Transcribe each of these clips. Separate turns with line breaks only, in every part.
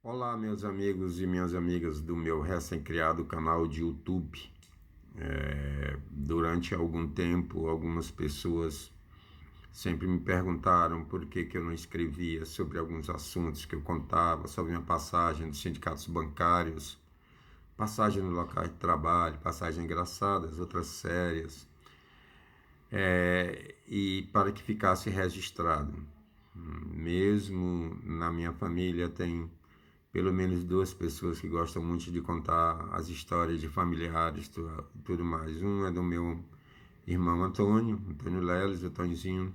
Olá, meus amigos e minhas amigas do meu recém-criado canal de YouTube. Durante algum tempo, algumas pessoas sempre me perguntaram por que eu não escrevia sobre alguns assuntos que eu contava, sobre minha passagem nos sindicatos bancários, passagem no local de trabalho, passagens engraçadas, outras sérias, e para que ficasse registrado. Mesmo na minha família tem pelo menos duas pessoas que gostam muito de contar as histórias de familiares, tudo mais. Um é do meu irmão Antônio Leles, o Tonzinho,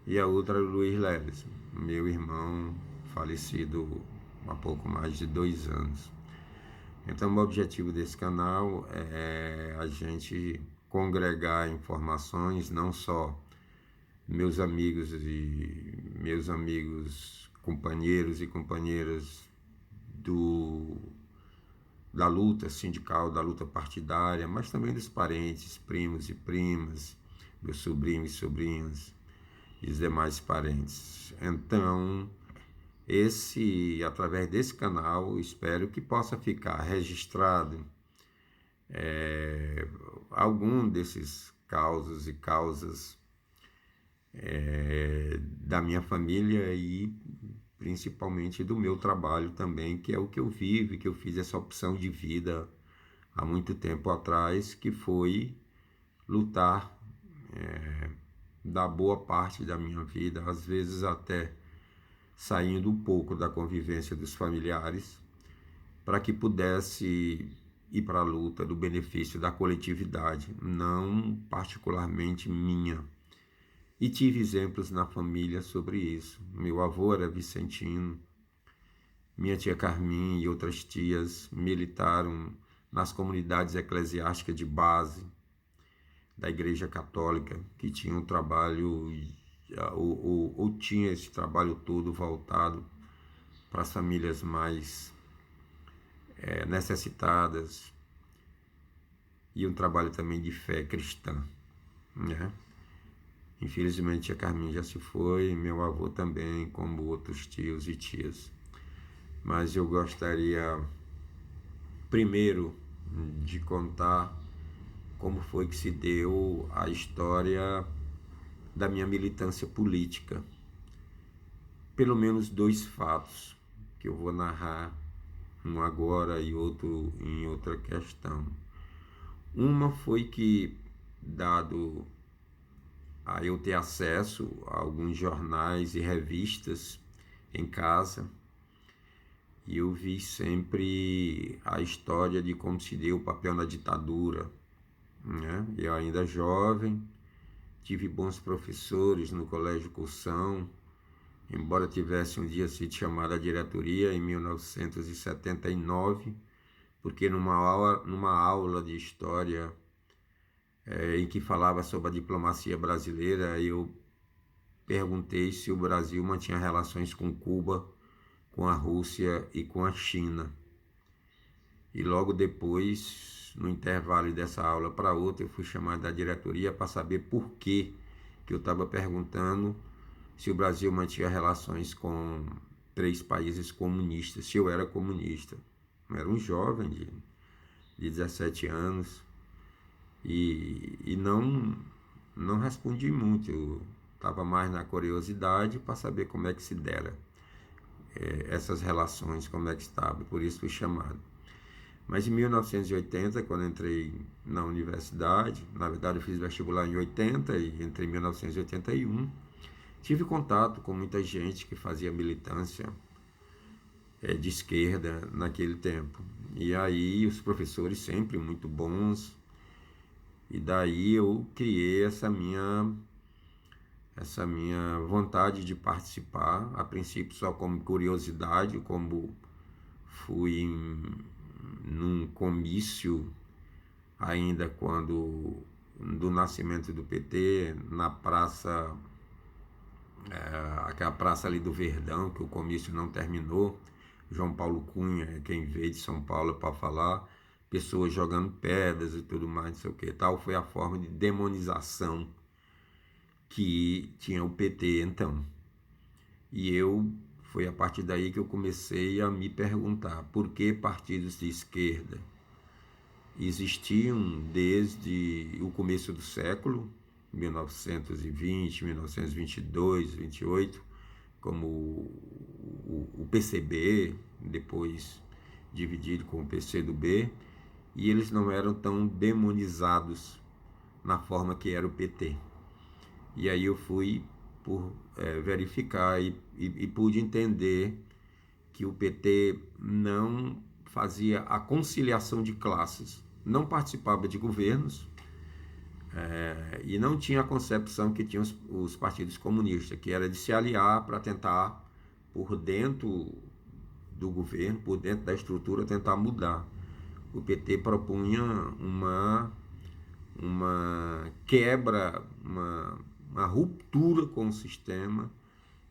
e a outra é o Luiz Leles, meu irmão falecido há pouco mais de 2 anos. Então, o objetivo desse canal é a gente congregar informações, não só meus amigos, companheiros e companheiras do, da luta sindical, da luta partidária, mas também dos parentes, primos e primas, meus sobrinhos e sobrinhas e os demais parentes. Então, através desse canal, espero que possa ficar registrado algum desses causos e causas da minha família e principalmente do meu trabalho também, que é o que eu vivo, que eu fiz essa opção de vida há muito tempo atrás, que foi lutar da boa parte da minha vida, às vezes até saindo um pouco da convivência dos familiares, para que pudesse ir para a luta do benefício da coletividade, não particularmente minha. E tive exemplos na família sobre isso. Meu avô era vicentino, minha tia Carmin e outras tias militaram nas comunidades eclesiásticas de base da Igreja Católica, que tinha um trabalho, ou tinha esse trabalho todo voltado para as famílias mais necessitadas, e um trabalho também de fé cristã, né? Infelizmente a Carmin já se foi, meu avô também, como outros tios e tias. Mas eu gostaria primeiro de contar como foi que se deu a história da minha militância política. Pelo menos dois fatos que eu vou narrar, um agora e outro em outra questão. Uma foi que, dado a eu ter acesso a alguns jornais e revistas em casa, e eu vi sempre a história de como se deu o papel na ditadura, né? Eu ainda jovem, tive bons professores no Colégio Cursão, embora tivesse um dia sido chamado à diretoria em 1979, porque numa aula de história em que falava sobre a diplomacia brasileira, eu perguntei se o Brasil mantinha relações com Cuba, com a Rússia e com a China. E logo depois, no intervalo dessa aula para outra, eu fui chamado da diretoria para saber por que eu estava perguntando se o Brasil mantinha relações com 3 países comunistas, se eu era comunista. Eu era um jovem de 17 anos e não respondi muito. Eu estava mais na curiosidade para saber como é que se dera essas relações, como é que estava, por isso fui chamado. Mas em 1980, quando entrei na universidade, na verdade eu fiz vestibular em 80 e entrei em 1981, tive contato com muita gente que fazia militância de esquerda naquele tempo. E aí os professores sempre muito bons, e daí eu criei essa minha vontade de participar, a princípio só como curiosidade, como fui num comício ainda do nascimento do PT, na praça, aquela praça ali do Verdão, que o comício não terminou. João Paulo Cunha, quem veio de São Paulo para falar, pessoas jogando pedras e tudo mais, não sei o que, tal, foi a forma de demonização que tinha o PT então. E eu Foi a partir daí que eu comecei a me perguntar por que partidos de esquerda existiam desde o começo do século, 1920, 1922, 28, como o PCB, depois dividido com o PCdoB, e eles não eram tão demonizados na forma que era o PT. E aí eu fui por verificar e pude entender que o PT não fazia a conciliação de classes, não participava de governos e não tinha a concepção que tinham os partidos comunistas, que era de se aliar para tentar, por dentro do governo, por dentro da estrutura, tentar mudar. O PT propunha uma quebra, uma ruptura com o sistema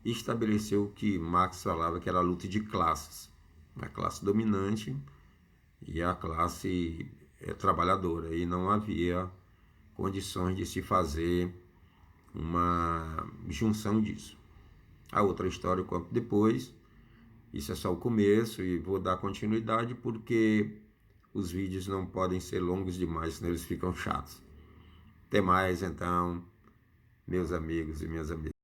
e estabeleceu o que Marx falava que era a luta de classes, a classe dominante e a classe trabalhadora, e não havia condições de se fazer uma junção disso. A outra história eu conto depois, isso é só o começo e vou dar continuidade porque os vídeos não podem ser longos demais, senão eles ficam chatos. Até mais então, meus amigos e minhas amigas.